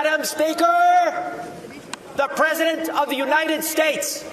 Madam Speaker, the President of the United States.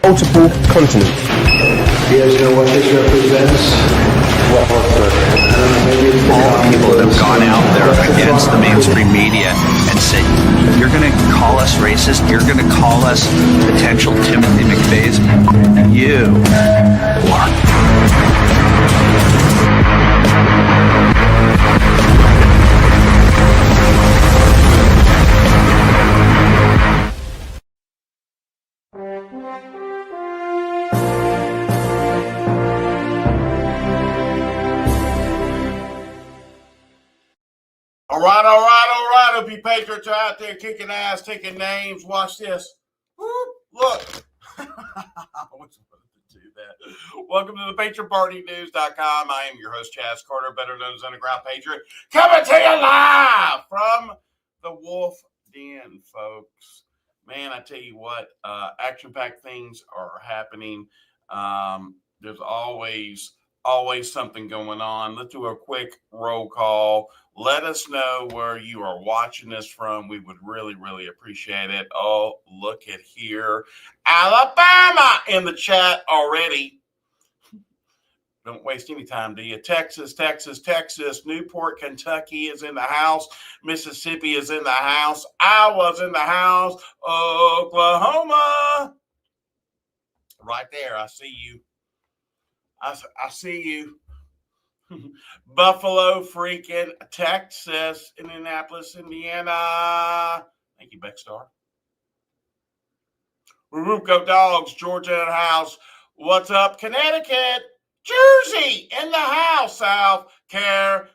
Multiple continents. You guys know what this represents? All the people that have gone out there against the mainstream media and said, you're going to call us racist, you're going to call us potential Timothy McVeighs. You are. All right. OP Patriots are out there kicking ass, taking names. Watch this. Look. I always wanted to do that. Welcome to the PatriotPartyNews.com. I am your host, Chaz Carter, better known as Underground Patriot, coming to you live from the Wolf Den, folks. Man, I tell you what, action-packed things are happening. There's always Always something going on. Let's do a quick roll call. Let us know where you are watching this from. We would really, really appreciate it. Oh, look at here. Alabama in the chat already. Don't waste any time, do you? Texas, Texas, Texas. Newport, Kentucky is in the house. Mississippi is in the house. Iowa's in the house. Oklahoma. Right there. I see you. I see you. Buffalo, freaking Texas, Indianapolis, Indiana. Thank you, Beckstar. Go Dogs, Georgia in the house. What's up, Connecticut? Jersey in the house. South Carolina.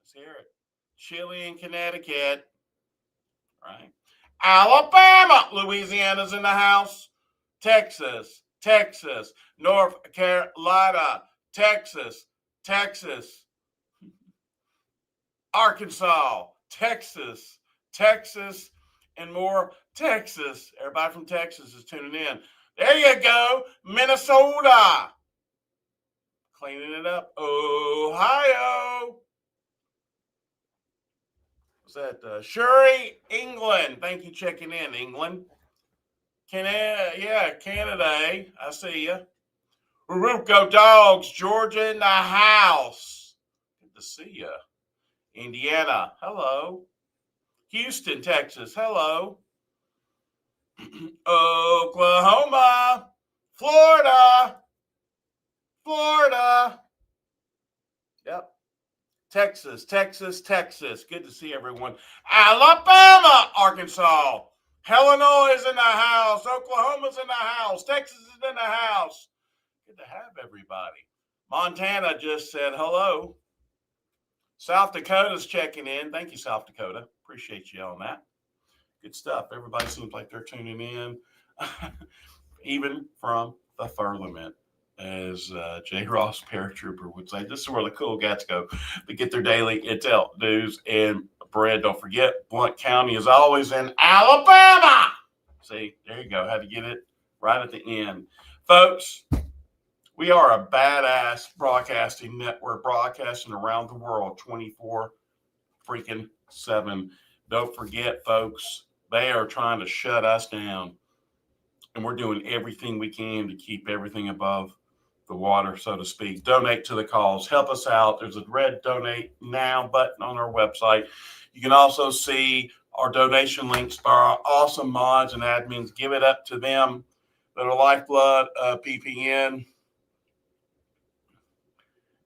Let's hear it. Chile and Connecticut. Right. Alabama, Louisiana's in the house. Texas, Texas, North Carolina, Texas, Texas, Arkansas, Texas, Texas, and more Texas. Everybody from Texas is tuning in. There you go, Minnesota. Cleaning it up. Ohio. What's that? Shuri, England. Thank you, checking in, England. Canada, I see you. Go Dogs, Georgia in the house. Good to see you. Indiana, hello. Houston, Texas, hello. Oklahoma, Florida. Yep. Texas, Texas, Texas. Good to see everyone. Alabama, Arkansas. Illinois is in the house. Oklahoma's in the house. Texas is in the house. Good to have everybody. Montana just said hello. South Dakota's checking in. Thank you, South Dakota. Appreciate you on that. Good stuff. Everybody seems like they're tuning in, even from the firmament, as J. Ross Paratrooper would say. This is where the cool cats go to get their daily intel, news, and bread. Don't forget, Blount County is always in Alabama. See, there you go. Had to get it right at the end. Folks, we are a badass broadcasting network, broadcasting around the world 24/7. Don't forget, folks, they are trying to shut us down. And we're doing everything we can to keep everything above the water, so to speak. Donate to the cause. Help us out. There's a red donate now button on our website. You can also see our donation links by our awesome mods and admins. Give it up to them that are lifeblood of PPN.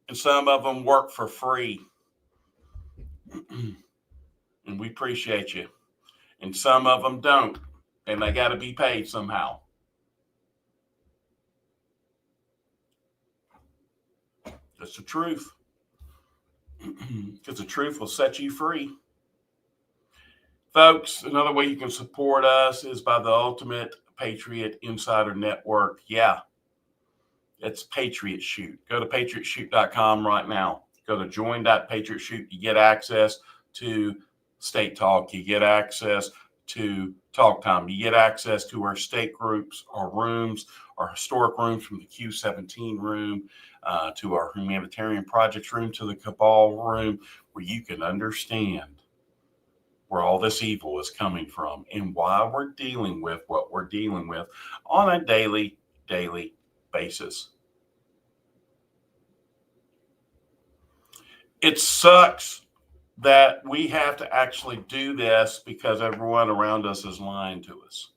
And some of them work for free. And we appreciate you. And some of them don't. And they got to be paid somehow. That's the truth. Because the truth will set you free. Folks, another way you can support us is by the Ultimate Patriot Insider Network. Yeah, it's Patriot Shoot. Go to patriotshoot.com right now. Go to join.patriotshoot. You get access to State Talk. You get access to Talk Time. You get access to our state groups, our rooms, our historic rooms from the Q17 room, to our humanitarian projects room, to the Cabal room, where you can understand where all this evil is coming from and why we're dealing with what we're dealing with on a daily basis. It sucks that we have to actually do this because everyone around us is lying to us.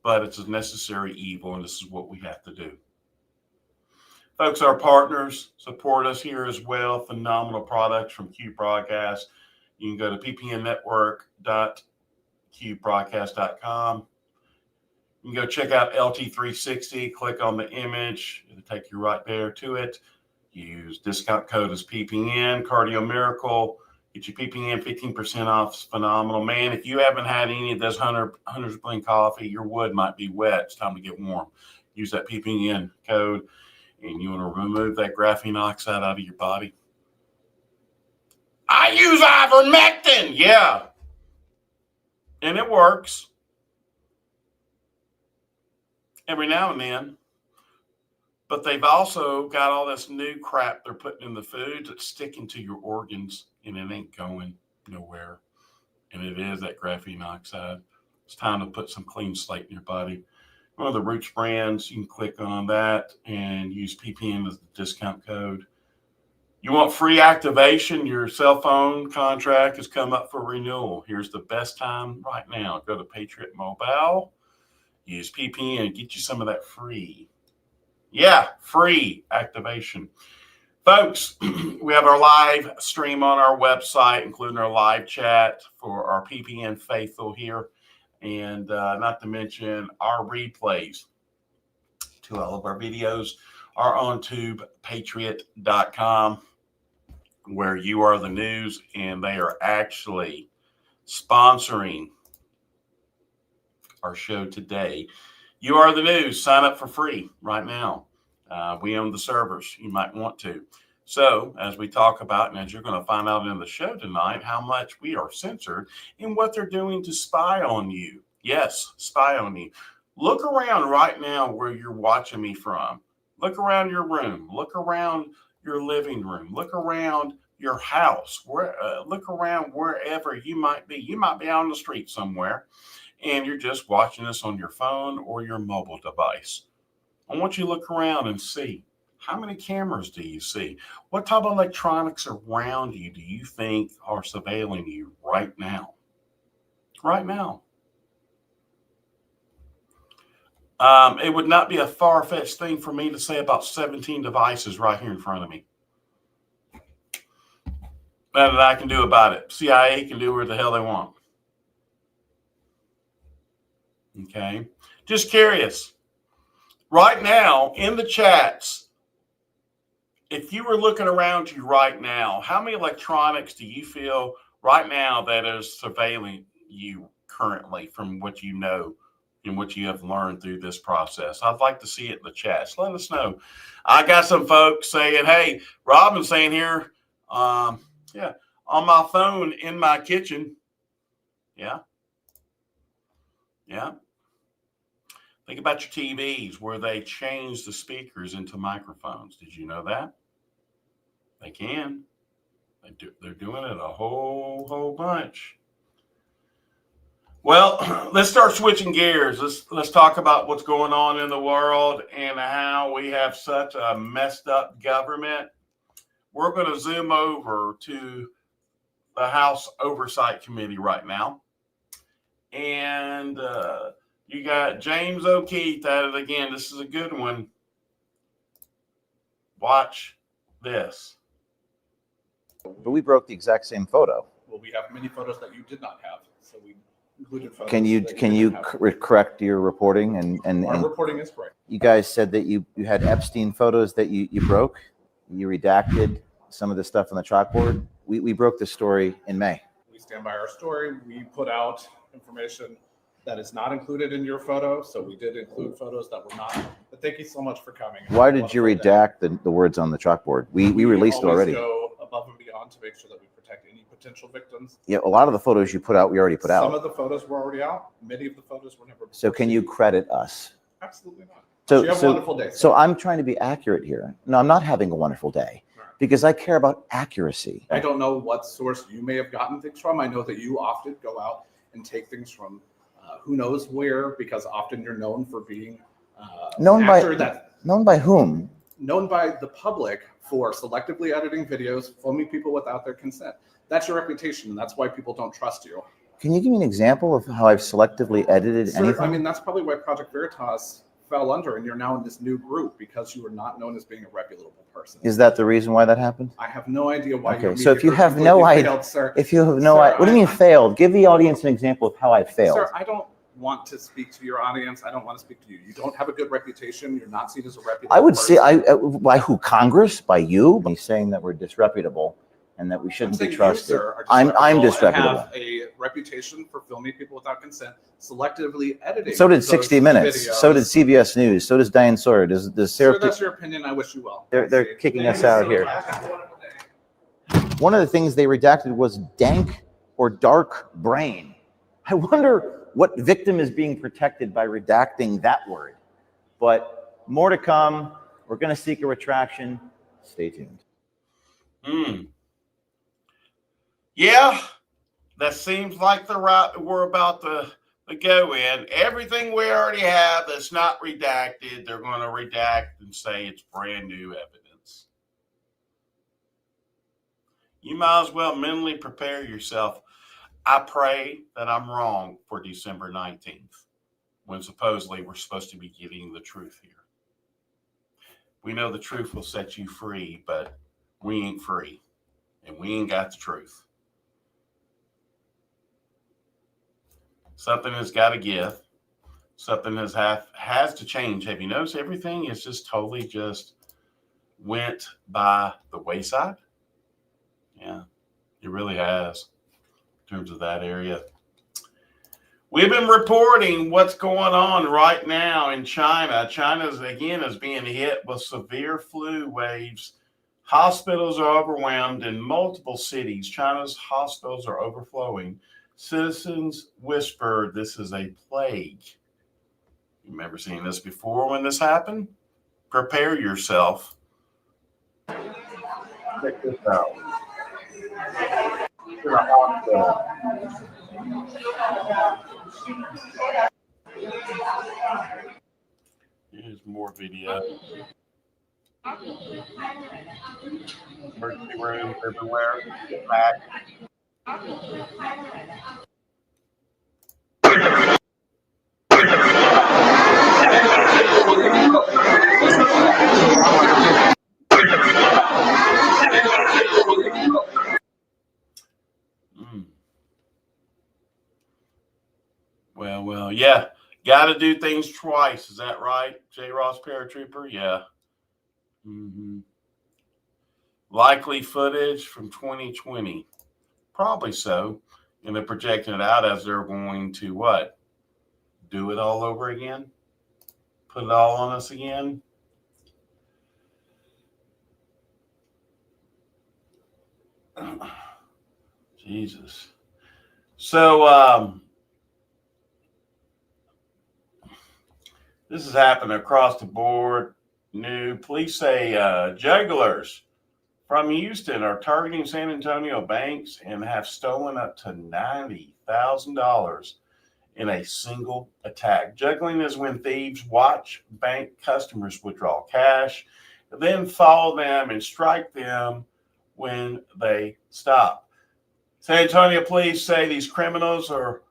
But it's a necessary evil, and this is what we have to do. Folks, our partners support us here as well. Phenomenal products from Q Broadcast. You can go to ppnnetwork.qbroadcast.com. You can go check out LT360. Click on the image. It'll take you right there to it. Use discount code as PPN, Cardio Miracle. Get your PPN 15% off. It's phenomenal. Man, if you haven't had any of this Hunter's Blend coffee, your wood might be wet. It's time to get warm. Use that PPN code, and you want to remove that graphene oxide out of your body. I use ivermectin. Yeah. And it works. every now and then. But they've also got all this new crap they're putting in the food that's sticking to your organs, and it ain't going nowhere. And it is that graphene oxide. It's time to put some clean slate in your body. One of the Roots brands, you can click on that and use PPN as the discount code. You want free activation? Your cell phone contract has come up for renewal. Here's the best time right now. Go to Patriot Mobile, use PPN, get you some of that free. Yeah, free activation. Folks, we have our live stream on our website, including our live chat for our PPN faithful here. And not to mention our replays to all of our videos are on tubepatriot.com, where You Are the News, and they are actually sponsoring our show today. You Are the News. Sign up for free right now. We own the servers. You might want to. So as we talk about, and as you're going to find out in the show tonight, how much we are censored and what they're doing to spy on you. Yes, spy on you. Look around right now where you're watching me from. Look around your room. Look around your living room. Look around your house. Look around wherever you might be. You might be out on the street somewhere, and you're just watching this on your phone or your mobile device. I want you to look around and see, how many cameras do you see? What type of electronics around you do you think are surveilling you right now? Right now. It would not be a far-fetched thing for me to say about 17 devices right here in front of me. Nothing I can do about it. CIA can do what the hell they want. Okay. Just curious. Right now, in the chats, if you were looking around you right now, how many electronics do you feel right now that is surveilling you currently from what you know and what you have learned through this process? I'd like to see it in the chats. Let us know. I got some folks saying, hey, Robin's saying here, yeah, on my phone in my kitchen. Yeah. Yeah. Think about your TVs where they change the speakers into microphones. Did you know that? They can. They're doing it a whole bunch. Well, let's start switching gears. Let's talk about what's going on in the world and how we have such a messed up government. We're going to zoom over to the House Oversight Committee right now. And you got James O'Keefe at it again. This is a good one. Watch this. But we broke the exact same photo. Well, we have many photos that you did not have, so we included photos. Can you correct your reporting and Our reporting is correct. you guys said that you had Epstein photos that you broke. You redacted some of the stuff on the chalkboard. We broke the story in May. We stand by our story. We put out information that is not included in your photo, so we did include photos that were not. But thank you so much for coming. Why did you redact the words on the chalkboard? We released it already. Go above and beyond to make sure that we protect any potential victims. Yeah, a lot of the photos you put out, we already put out. Some of the photos were already out. Many of the photos were never. So can you credit us? Absolutely not. So you have a wonderful day. So I'm trying to be accurate here. No, I'm not having a wonderful day because I care about accuracy. I don't know what source you may have gotten things from. I know that you often go out and take things from who knows where, because often you're known for being known an actor known by whom? Known by the public for selectively editing videos, filming people without their consent. That's your reputation, and that's why people don't trust you. Can you give me an example of how I've selectively edited anything? I mean, that's probably why Project Veritas fell under, and you're now in this new group because you were not known as being a reputable person. Is that the reason why that happened? I have no idea why. Okay, so if you have no idea, if you have no idea, what do you mean failed? Give the audience an example of how I failed. Sir, I don't want to speak to your audience. I don't want to speak to you. You don't have a good reputation. You're not seen as a reputable I would person. say, by who? Congress? By you? By saying that we're disreputable and that we shouldn't be trusted. You, sir, I'm disreputable. Have a reputation for filming people without consent, selectively editing. So did 60 Minutes. Videos. So did CBS News. So does Diane Sawyer. Does Sarah? Sir, that's your opinion. I wish you well. They're kicking us out here. One of the things they redacted was dank or dark brain. I wonder what victim is being protected by redacting that word. But more to come. We're going to seek a retraction. Stay tuned. Yeah, that seems like the route we're about to go in. Everything we already have that's not redacted, they're going to redact and say it's brand new evidence. You might as well mentally prepare yourself. I pray that I'm wrong for December 19th, when supposedly we're supposed to be getting the truth here. We know the truth will set you free, but we ain't free, and we ain't got the truth. Something has got to give. Something has to change. Have you noticed everything is just totally just went by the wayside? Yeah, it really has in terms of that area. We've been reporting what's going on right now in China. China is being hit with severe flu waves. Hospitals are overwhelmed in multiple cities. China's hospitals are overflowing. Citizens whisper this is a plague. You remember seeing this before when this happened? Prepare yourself. Check this out. In a hospital. Here's more video. Emergency rooms everywhere. Get back. Well, yeah. Got to do things twice. Is that right, J. Ross Paratrooper? Yeah. Likely footage from 2020. Probably so. And they're projecting it out as they're going to what? Do it all over again? Put it all on us again? Jesus. So, this has happened across the board. New police say jugglers from Houston are targeting San Antonio banks and have stolen up to $90,000 in a single attack. Juggling is when thieves watch bank customers withdraw cash, then follow them and strike them when they stop. San Antonio police say these criminals are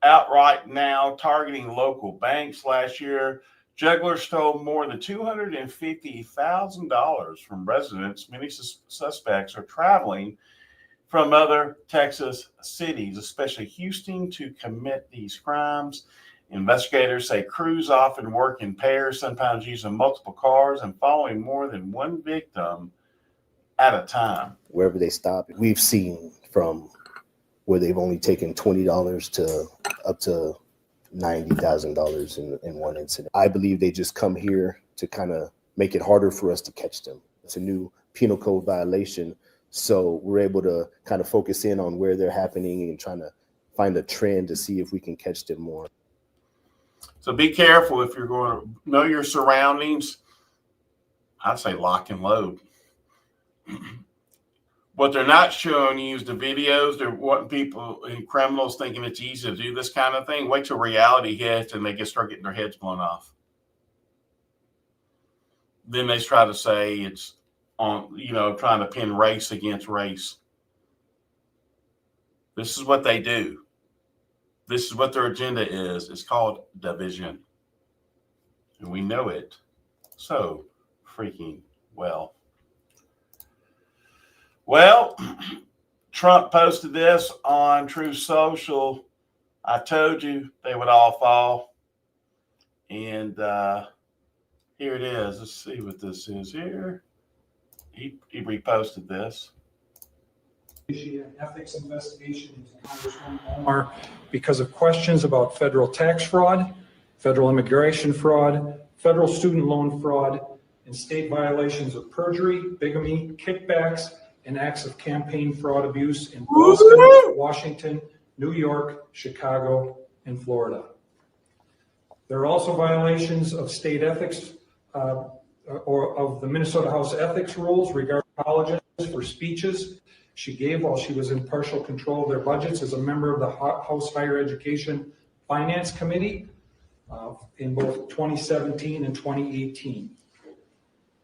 outright now targeting local banks. Last year, jugglers stole more than $250,000 from residents. Many suspects are traveling from other Texas cities, especially Houston, to commit these crimes. Investigators say crews often work in pairs, sometimes using multiple cars and following more than one victim at a time. Wherever they stop, we've seen from where they've only taken $20 to up to $90,000 in one incident. I believe they just come here to kind of make it harder for us to catch them. It's a new penal code violation, so we're able to kind of focus in on where they're happening and trying to find a trend to see if we can catch them more. So be careful if you're going to know your surroundings. I'd say lock and load. What they're not showing you is the videos. They're wanting people and criminals thinking it's easy to do this kind of thing. Wait till reality hits and they start getting their heads blown off. Then they try to say it's on, trying to pin race against race. This is what they do. This is what their agenda is. It's called division. And we know it so freaking well. Well, Trump posted this on Truth Social. I told you they would all fall. And here it is. Let's see what this is here. He reposted this. An ethics investigation into Congresswoman Omar because of questions about federal tax fraud, federal immigration fraud, federal student loan fraud, and state violations of perjury, bigamy, kickbacks, and acts of campaign fraud abuse in Boston, Washington, New York, Chicago, and Florida. There are also violations of state ethics or of the Minnesota House ethics rules regarding colleges for speeches she gave while she was in partial control of their budgets as a member of the House Higher Education Finance Committee in both 2017 and 2018.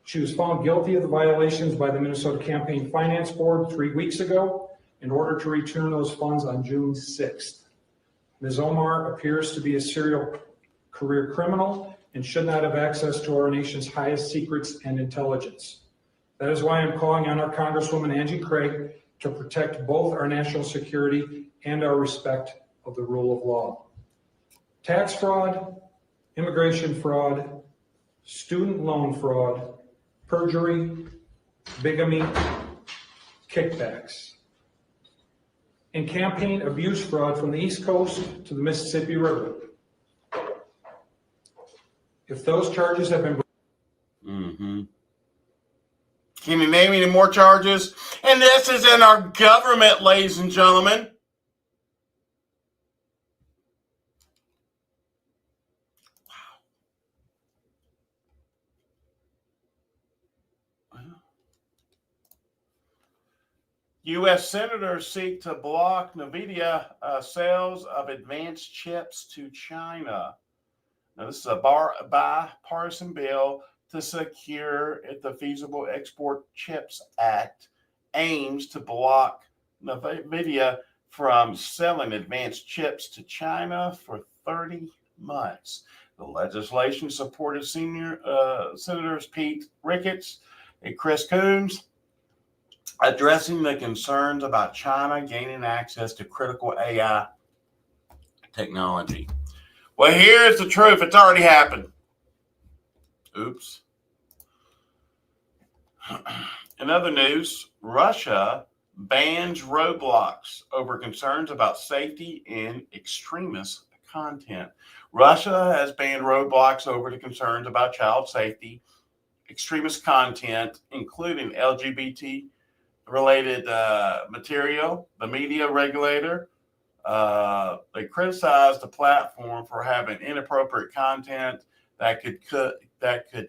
She was found guilty of the violations by the Minnesota Campaign Finance Board 3 weeks ago in order to return those funds on June 6th. Ms. Omar appears to be a serial career criminal and should not have access to our nation's highest secrets and intelligence. That is why I'm calling on our Congresswoman Angie Craig to protect both our national security and our respect of the rule of law. Tax fraud, immigration fraud, student loan fraud, perjury, bigamy, kickbacks, and campaign abuse fraud from the East Coast to the Mississippi River. If those charges have been... Can you name any more charges? And this is in our government, ladies and gentlemen. U.S. senators seek to block NVIDIA sales of advanced chips to China. Now, this is a bipartisan bill to secure if the Feasible Export Chips Act aims to block NVIDIA from selling advanced chips to China for 30 months. The legislation supported Senators Pete Ricketts and Chris Coons, addressing the concerns about China gaining access to critical AI technology. Well, here's the truth. It's already happened. Oops. In other news, Russia bans Roblox over concerns about safety and extremist content. Russia has banned Roblox over the concerns about child safety, extremist content, including LGBT-related material. The media regulator, they criticized the platform for having inappropriate content that could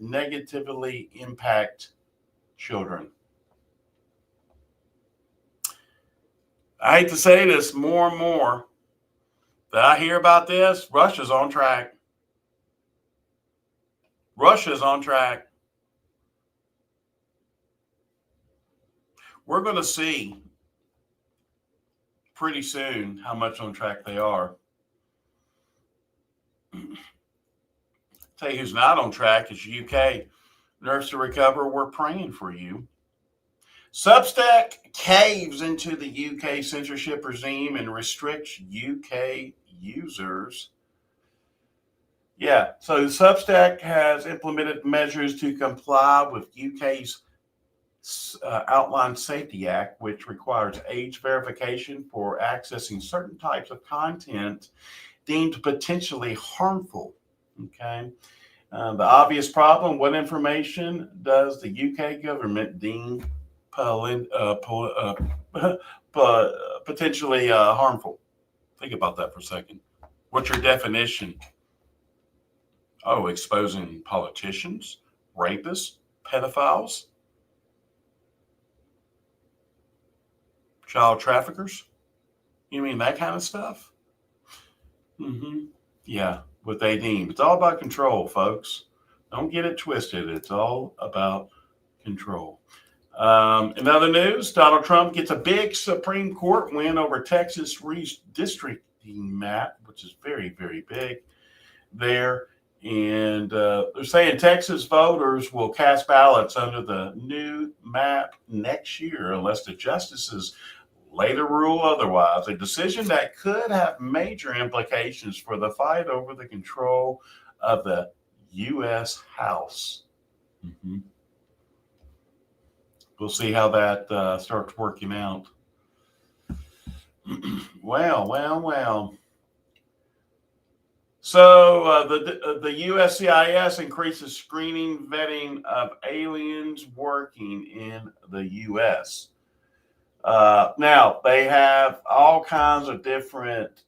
negatively impact children. I hate to say this more and more that I hear about this. Russia's on track. Russia's on track. We're going to see pretty soon how much on track they are. Tell you who's not on track is UK. Nurse to Recover, we're praying for you. Substack caves into the UK censorship regime and restricts UK users. Yeah, so Substack has implemented measures to comply with UK's Outline Safety Act, which requires age verification for accessing certain types of content deemed potentially harmful. Okay. The obvious problem: what information does the UK government deem potentially harmful? Think about that for a second. What's your definition? Oh, exposing politicians, rapists, pedophiles, child traffickers? You mean that kind of stuff? Yeah, what they deem. It's all about control, folks. Don't get it twisted. It's all about control. In other news, Donald Trump gets a big Supreme Court win over Texas redistricting map, which is very, very big there. And they're saying Texas voters will cast ballots under the new map next year unless the justices later rule otherwise, a decision that could have major implications for the fight over the control of the U.S. House. We'll see how that starts working out. Well. So the USCIS increases screening, vetting of aliens working in the U.S. Now, they have all kinds of different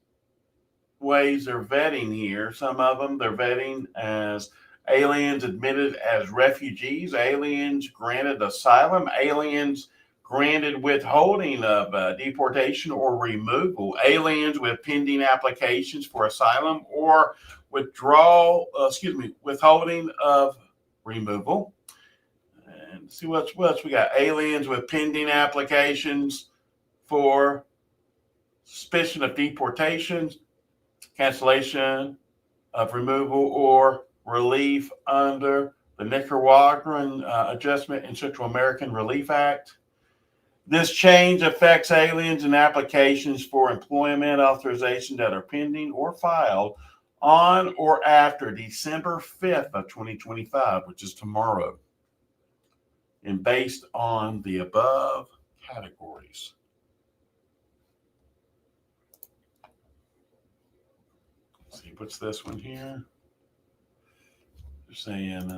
ways they're vetting here. Some of them they're vetting as aliens admitted as refugees, aliens granted asylum, aliens granted withholding of deportation or removal, aliens with pending applications for asylum or withholding of removal. And see what else we got. Aliens with pending applications for suspicion of deportation, cancellation of removal, or relief under the Nicaraguan Adjustment and Central American Relief Act. This change affects aliens and applications for employment authorization that are pending or filed on or after December 5th of 2025, which is tomorrow, and based on the above categories. Let's see, what's this one here? They're saying,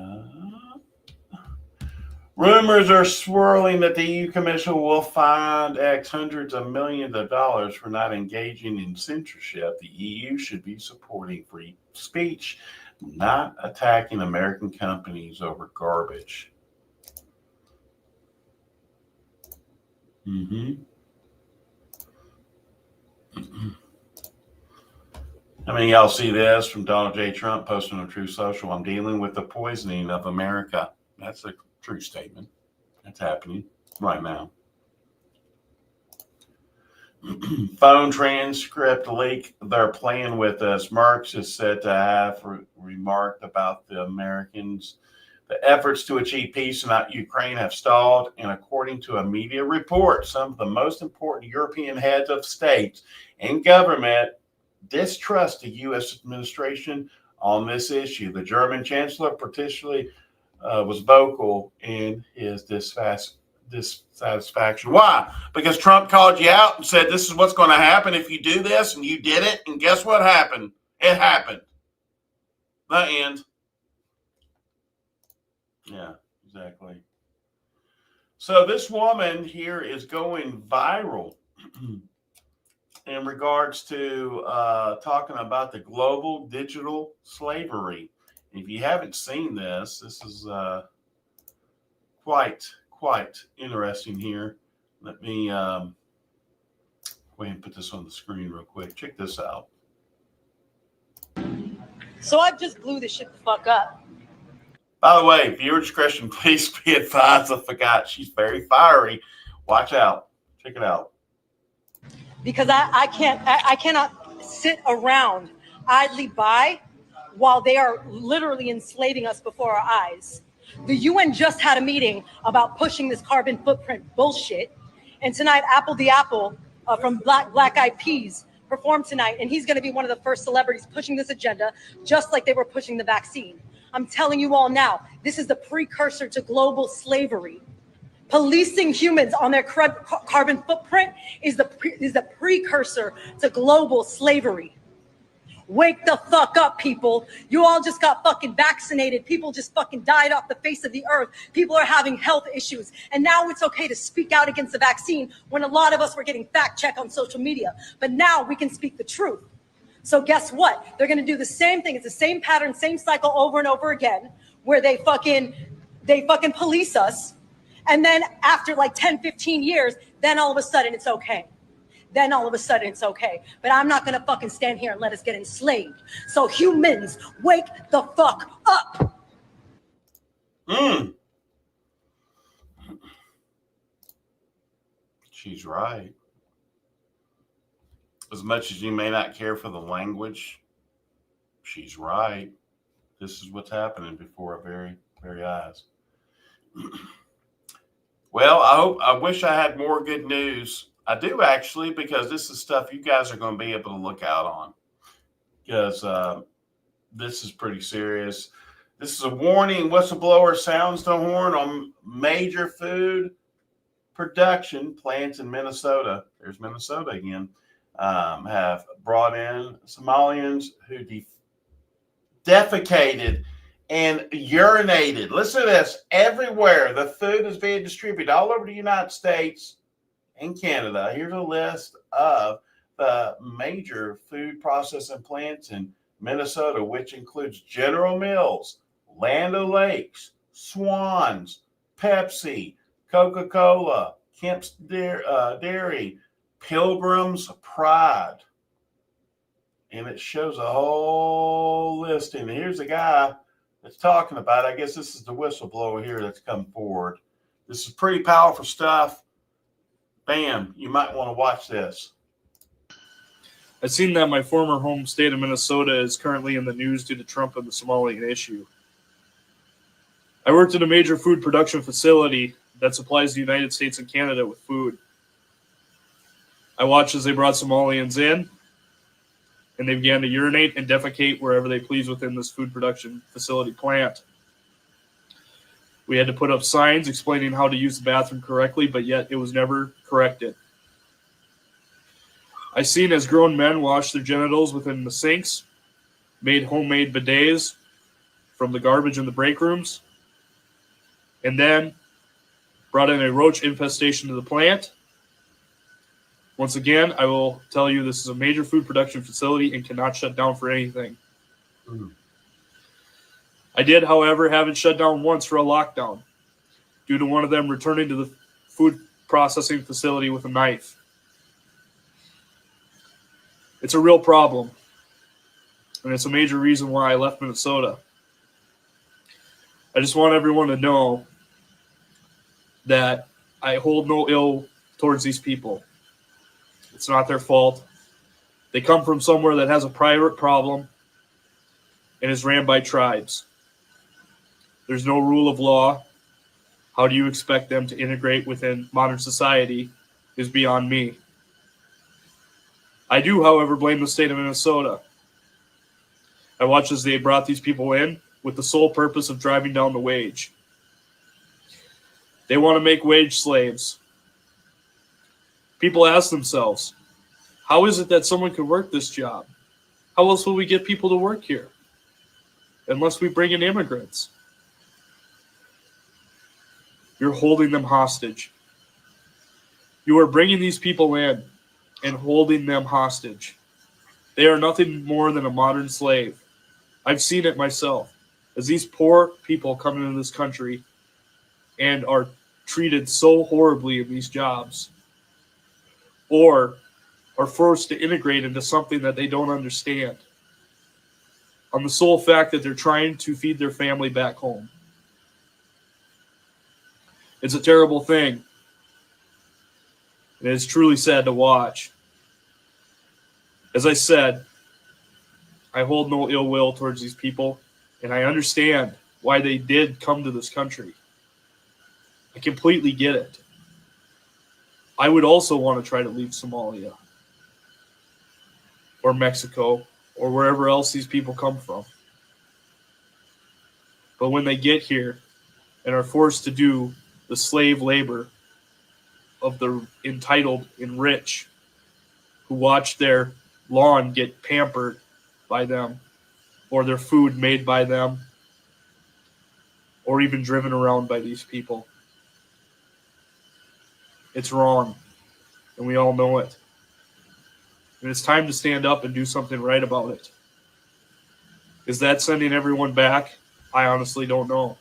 rumors are swirling that the EU Commission will fine X hundreds of millions of dollars for not engaging in censorship. The EU should be supporting free speech, not attacking American companies over garbage. I mean, y'all see this from Donald J. Trump posting on Truth Social. I'm dealing with the poisoning of America. That's a true statement. That's happening right now. Phone transcript leak. They're playing with us. Marx is said to have remarked about the Americans. The efforts to achieve peace in Ukraine have stalled, and according to a media report, some of the most important European heads of state and government distrust the U.S. administration on this issue. The German chancellor particularly was vocal in his dissatisfaction. Why? Because Trump called you out and said, this is what's going to happen if you do this, and you did it, and guess what happened? It happened. The end. Yeah, exactly. So this woman here is going viral in regards to talking about the global digital slavery. If you haven't seen this, this is quite interesting here. Let me go ahead and put this on the screen real quick. Check this out. So I just blew this shit the fuck up. By the way, viewer discretion, please be advised. I forgot. She's very fiery. Watch out. Check it out. Because I cannot sit around idly by while they are literally enslaving us before our eyes. The UN just had a meeting about pushing this carbon footprint bullshit. And tonight, Apple the Apple from Black Eyed Peas performed tonight. And he's going to be one of the first celebrities pushing this agenda, just like they were pushing the vaccine. I'm telling you all now, this is the precursor to global slavery. Policing humans on their carbon footprint is the precursor to global slavery. Wake the fuck up, people. You all just got fucking vaccinated. People just fucking died off the face of the earth. People are having health issues. And now it's okay to speak out against the vaccine when a lot of us were getting fact checked on social media. But now we can speak the truth. So guess what? They're going to do the same thing. It's the same pattern, same cycle over and over again, where they fucking police us. And then after like 10, 15 years, then all of a sudden it's okay. Then all of a sudden it's okay. But I'm not going to fucking stand here and let us get enslaved. So humans, wake the fuck up. She's right. As much as you may not care for the language, she's right. This is what's happening before our very, very eyes. Well, I wish I had more good news. I do actually, because this is stuff you guys are going to be able to look out on. Because this is pretty serious. This is a warning. Whistleblower sounds the horn on major food production plants in Minnesota. There's Minnesota again. Have brought in Somalians who defecated and urinated. Listen to this. Everywhere the food is being distributed all over the United States and Canada. Here's a list of major food processing plants in Minnesota, which includes General Mills, Land O'Lakes, Swans, Pepsi, Coca-Cola, Kemp's Dairy, Pilgrim's Pride. And it shows a whole listing. And here's a guy that's talking about it. I guess this is the whistleblower here that's come forward. This is pretty powerful stuff. Bam, you might want to watch this. I've seen that my former home state of Minnesota is currently in the news due to Trump and the Somalian issue. I worked in a major food production facility that supplies the United States and Canada with food. I watched as they brought Somalians in, and they began to urinate and defecate wherever they please within this food production facility plant. We had to put up signs explaining how to use the bathroom correctly, but yet it was never corrected. I seen as grown men wash their genitals within the sinks, made homemade bidets from the garbage in the break rooms, and then brought in a roach infestation to the plant. Once again, I will tell you this is a major food production facility and cannot shut down for anything. I did, however, have it shut down once for a lockdown due to one of them returning to the food processing facility with a knife. It's a real problem, and it's a major reason why I left Minnesota. I just want everyone to know that I hold no ill towards these people. It's not their fault. They come from somewhere that has a private problem and is ran by tribes. There's no rule of law. How do you expect them to integrate within modern society is beyond me. I do, however, blame the state of Minnesota. I watched as they brought these people in with the sole purpose of driving down the wage. They want to make wage slaves. People ask themselves, how is it that someone could work this job? How else will we get people to work here? Unless we bring in immigrants. You're holding them hostage. You are bringing these people in and holding them hostage. They are nothing more than a modern slave. I've seen it myself. As these poor people come into this country and are treated so horribly in these jobs, or are forced to integrate into something that they don't understand, on the sole fact that they're trying to feed their family back home. It's a terrible thing. And it's truly sad to watch. As I said, I hold no ill will towards these people, and I understand why they did come to this country. I completely get it. I would also want to try to leave Somalia or Mexico or wherever else these people come from. But when they get here and are forced to do the slave labor of the entitled and rich who watch their lawn get pampered by them, or their food made by them, or even driven around by these people, it's wrong, and we all know it. And it's time to stand up and do something right about it. Is that sending everyone back? I honestly don't know.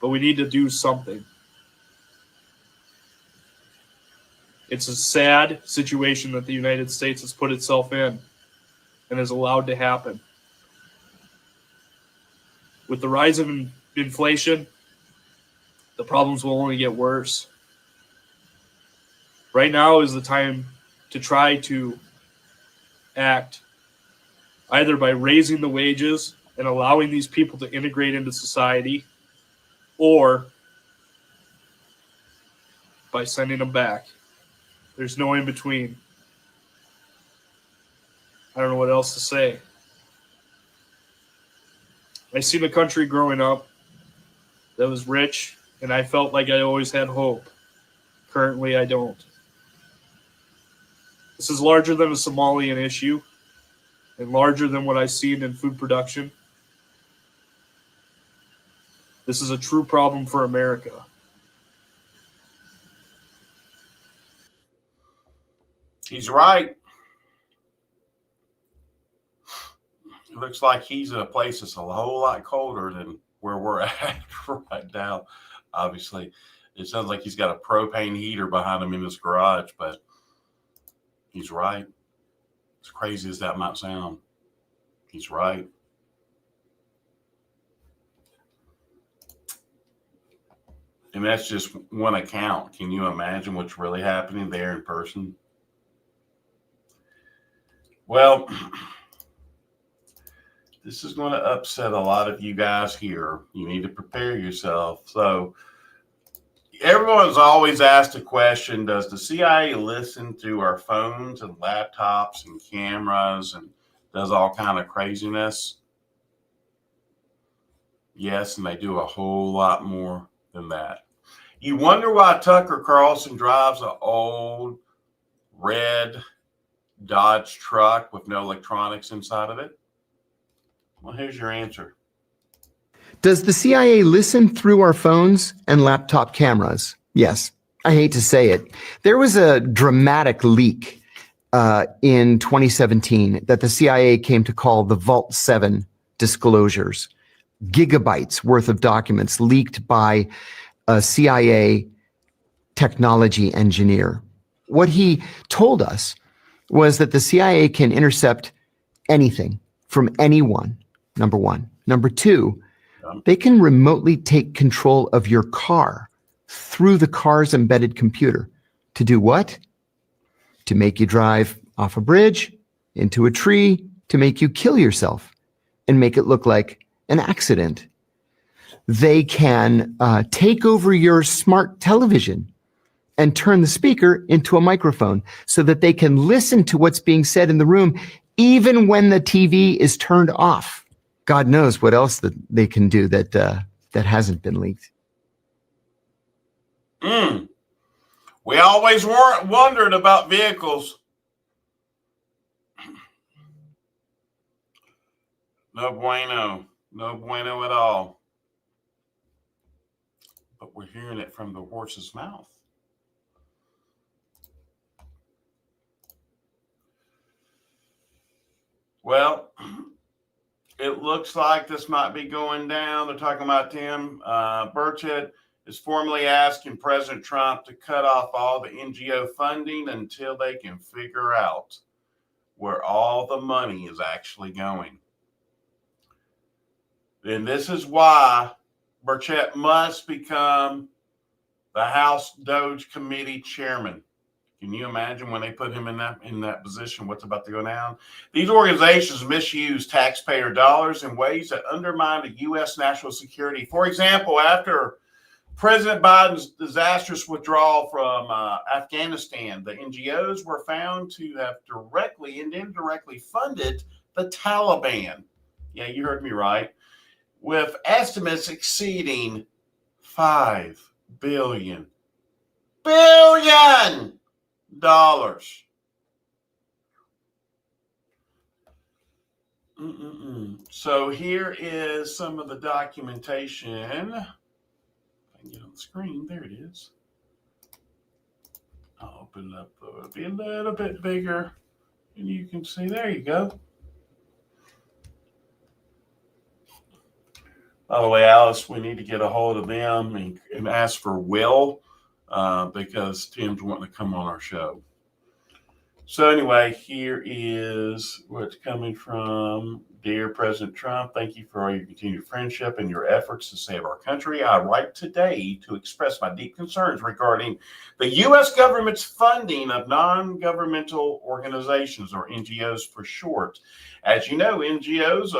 But we need to do something. It's a sad situation that the United States has put itself in and is allowed to happen. With the rise of inflation, the problems will only get worse. Right now is the time to try to act either by raising the wages and allowing these people to integrate into society, or by sending them back. There's no in between. I don't know what else to say. I seen a country growing up that was rich, and I felt like I always had hope. Currently, I don't. This is larger than a Somalian issue and larger than what I've seen in food production. This is a true problem for America. She's right. It looks like he's in a place that's a whole lot colder than where we're at right now. Obviously, it sounds like he's got a propane heater behind him in his garage, but he's right. As crazy as that might sound, he's right. And that's just one account. Can you imagine what's really happening there in person? Well, this is going to upset a lot of you guys here. You need to prepare yourself. So everyone's always asked a question, does the CIA listen through our phones and laptops and cameras and does all kind of craziness? Yes, and they do a whole lot more than that. You wonder why Tucker Carlson drives an old red Dodge truck with no electronics inside of it? Well, here's your answer. Does the CIA listen through our phones and laptop cameras? Yes. I hate to say it. There was a dramatic leak in 2017 that the CIA came to call the Vault 7 disclosures. Gigabytes worth of documents leaked by a CIA technology engineer. What he told us was that the CIA can intercept anything from anyone, number one. Number two, they can remotely take control of your car through the car's embedded computer. To do what? To make you drive off a bridge, into a tree, to make you kill yourself and make it look like an accident. They can take over your smart television and turn the speaker into a microphone so that they can listen to what's being said in the room, even when the TV is turned off. God knows what else that they can do that hasn't been leaked. We always wondered about vehicles. No bueno. No bueno at all. But we're hearing it from the horse's mouth. Well, it looks like this might be going down. They're talking about Tim Burchett is formally asking President Trump to cut off all the NGO funding until they can figure out where all the money is actually going. And this is why Burchett must become the House Doge Committee chairman. Can you imagine when they put him in that position, what's about to go down? These organizations misuse taxpayer dollars in ways that undermine the U.S. national security. For example, after President Biden's disastrous withdrawal from Afghanistan, the NGOs were found to have directly and indirectly funded the Taliban. Yeah, you heard me right. With estimates exceeding $5 billion. So here is some of the documentation. If I can get on the screen, there it is. I'll open it up though. It'll be a little bit bigger. And you can see, there you go. By the way, Alice, we need to get a hold of them and ask for Will because Tim's wanting to come on our show. So anyway, here is where it's coming from. Dear President Trump, thank you for all your continued friendship and your efforts to save our country. I write today to express my deep concerns regarding the U.S. government's funding of non-governmental organizations, or NGOs for short. As you know, NGOs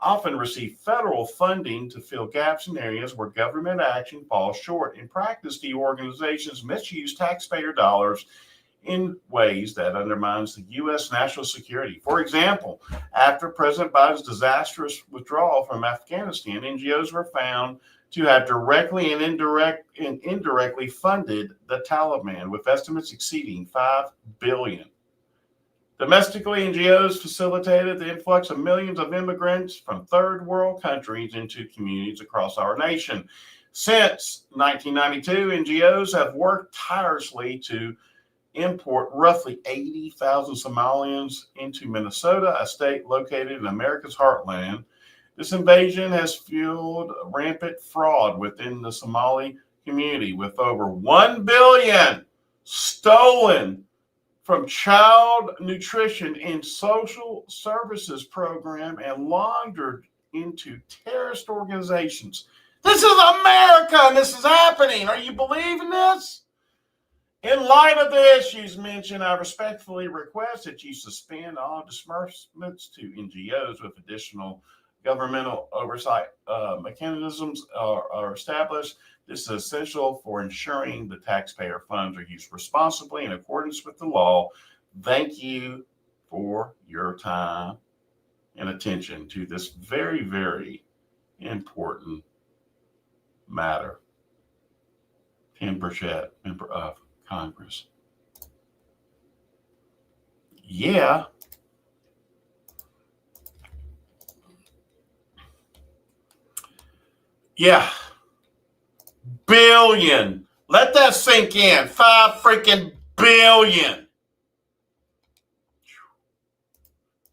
often receive federal funding to fill gaps in areas where government action falls short. In practice, the organizations misuse taxpayer dollars in ways that undermines the U.S. national security. For example, after President Biden's disastrous withdrawal from Afghanistan, NGOs were found to have directly and indirectly funded the Taliban, with estimates exceeding $5 billion. Domestically, NGOs facilitated the influx of millions of immigrants from third world countries into communities across our nation. Since 1992, NGOs have worked tirelessly to import roughly 80,000 Somalians into Minnesota, a state located in America's heartland. This invasion has fueled rampant fraud within the Somali community, with over $1 billion stolen from child nutrition and social services program and laundered into terrorist organizations. This is America, and this is happening. Are you believing this? In light of the issues mentioned, I respectfully request that you suspend all disbursements to NGOs with additional governmental oversight mechanisms are established. This is essential for ensuring the taxpayer funds are used responsibly in accordance with the law. Thank you for your time and attention to this very, very important matter. Tim Burchett, member of Congress. Yeah. Yeah. Billion. Let that sink in. 5 freaking billion.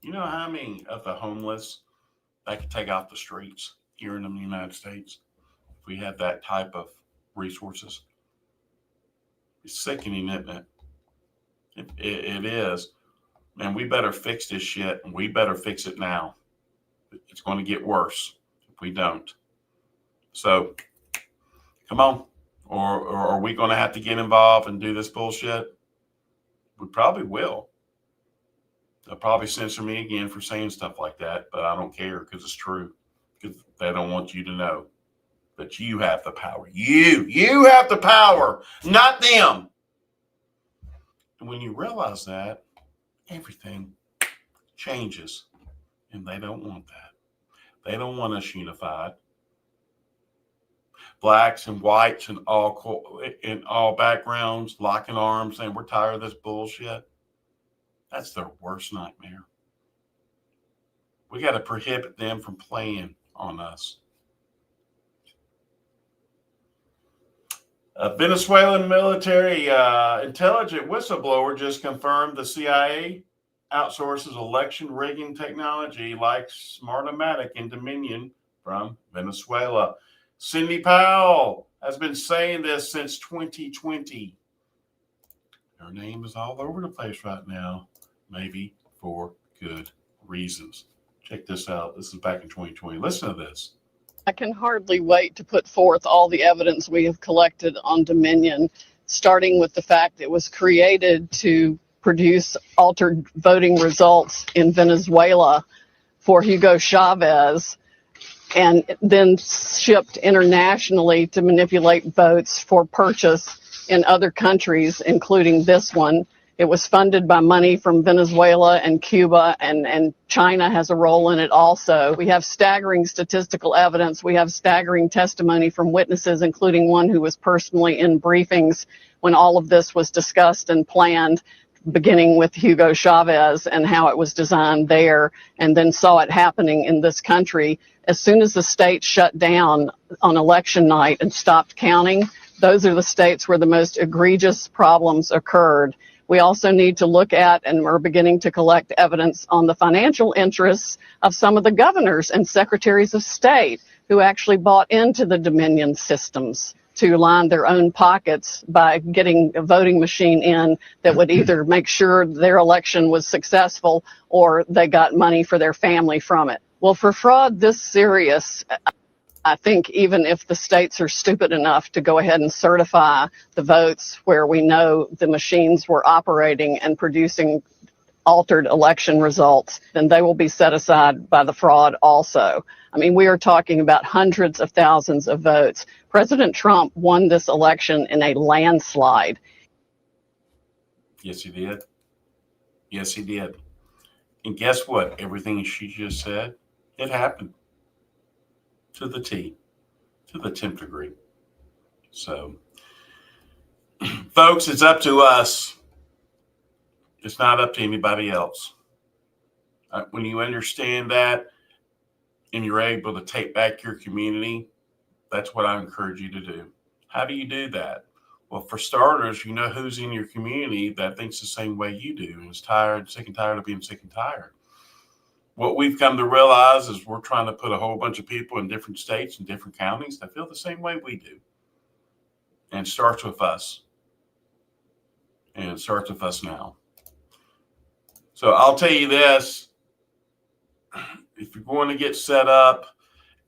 You know how many of the homeless that could take off the streets here in the United States if we had that type of resources? It's sickening, isn't it? It is. Man, we better fix this shit, and we better fix it now. It's going to get worse if we don't. So, come on. Or are we going to have to get involved and do this bullshit? We probably will. They'll probably censor me again for saying stuff like that, but I don't care because it's true. Because they don't want you to know. But you have the power. You have the power, not them. And when you realize that, everything changes. And they don't want that. They don't want us unified. Blacks and whites and all backgrounds locking arms saying we're tired of this bullshit. That's their worst nightmare. We got to prohibit them from playing on us. A Venezuelan military intelligence whistleblower just confirmed the CIA outsources election rigging technology like Smartmatic and Dominion from Venezuela. Sidney Powell has been saying this since 2020. Her name is all over the place right now, maybe for good reasons. Check this out. This is back in 2020. Listen to this. I can hardly wait to put forth all the evidence we have collected on Dominion, starting with the fact it was created to produce altered voting results in Venezuela for Hugo Chavez, and then shipped internationally to manipulate votes for purchase in other countries, including this one. It was funded by money from Venezuela and Cuba, and China has a role in it also. We have staggering statistical evidence. We have staggering testimony from witnesses, including one who was personally in briefings when all of this was discussed and planned, beginning with Hugo Chavez and how it was designed there, and then saw it happening in this country. As soon as the state shut down on election night and stopped counting, those are the states where the most egregious problems occurred. We also need to look at, and we're beginning to collect evidence on the financial interests of some of the governors and secretaries of state who actually bought into the Dominion systems to line their own pockets by getting a voting machine in that would either make sure their election was successful or they got money for their family from it. Well, for fraud this serious, I think even if the states are stupid enough to go ahead and certify the votes where we know the machines were operating and producing altered election results, then they will be set aside by the fraud also. I mean, we are talking about hundreds of thousands of votes. President Trump won this election in a landslide. Yes, he did. Yes, he did. And guess what? Everything she just said, it happened. To the T, to the 10th degree. So, folks, it's up to us. It's not up to anybody else. When you understand that and you're able to take back your community, that's what I encourage you to do. How do you do that? Well, for starters, you know who's in your community that thinks the same way you do and is tired, sick and tired of being sick and tired. What we've come to realize is we're trying to put a whole bunch of people in different states and different counties that feel the same way we do. And it starts with us. And it starts with us now. So I'll tell you this, if you're going to get set up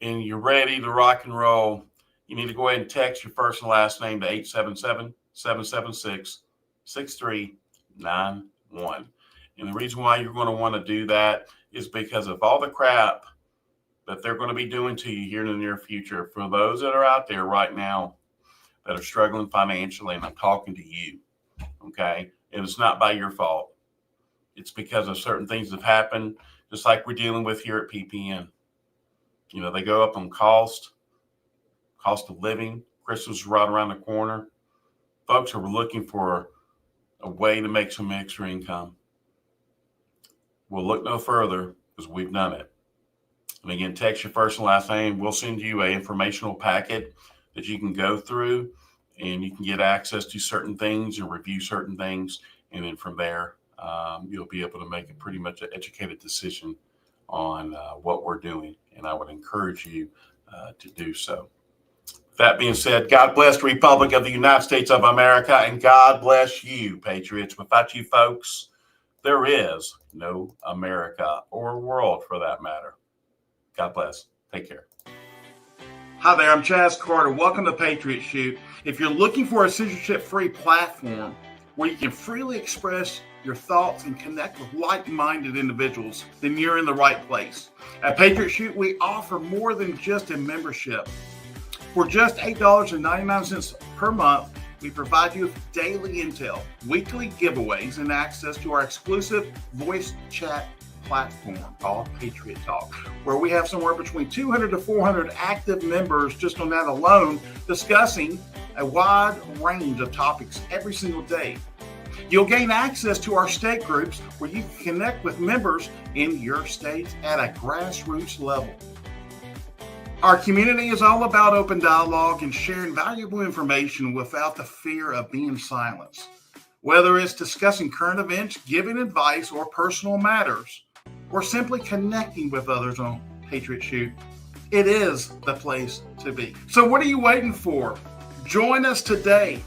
and you're ready to rock and roll, you need to go ahead and text your first and last name to 877-776-6391. And the reason why you're going to want to do that is because of all the crap that they're going to be doing to you here in the near future. For those that are out there right now that are struggling financially, and I'm talking to you, okay? And it's not by your fault. It's because of certain things that have happened, just like we're dealing with here at PPN. You know, they go up on cost of living. Christmas is right around the corner. Folks are looking for a way to make some extra income. We'll look no further because we've done it. And again, text your first and last name. We'll send you an informational packet that you can go through, and you can get access to certain things and review certain things. And then from there, you'll be able to make a pretty much an educated decision on what we're doing. And I would encourage you to do so. That being said, God bless the Republic of the United States of America, and God bless you, patriots. Without you folks, there is no America or world for that matter. God bless. Take care. Hi there, I'm Chaz Carter. Welcome to Patriot Shoot. If you're looking for a censorship-free platform where you can freely express your thoughts and connect with like-minded individuals, then you're in the right place. At Patriot Shoot, we offer more than just a membership. For just $8.99 per month, we provide you with daily intel, weekly giveaways, and access to our exclusive voice chat platform called Patriot Talk, where we have somewhere between 200 to 400 active members just on that alone, discussing a wide range of topics every single day. You'll gain access to our state groups where you can connect with members in your state at a grassroots level. Our community is all about open dialogue and sharing valuable information without the fear of being silenced. Whether it's discussing current events, giving advice, or personal matters, or simply connecting with others on Patriot Shoot, it is the place to be. So what are you waiting for? Join us today.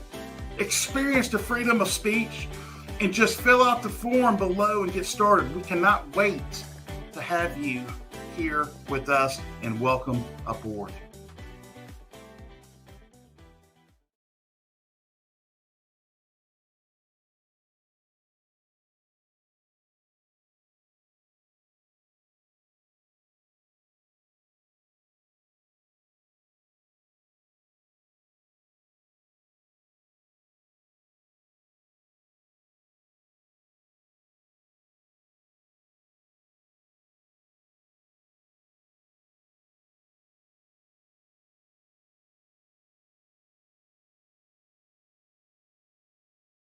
Experience the freedom of speech and just fill out the form below and get started. We cannot wait to have you here with us, and welcome aboard.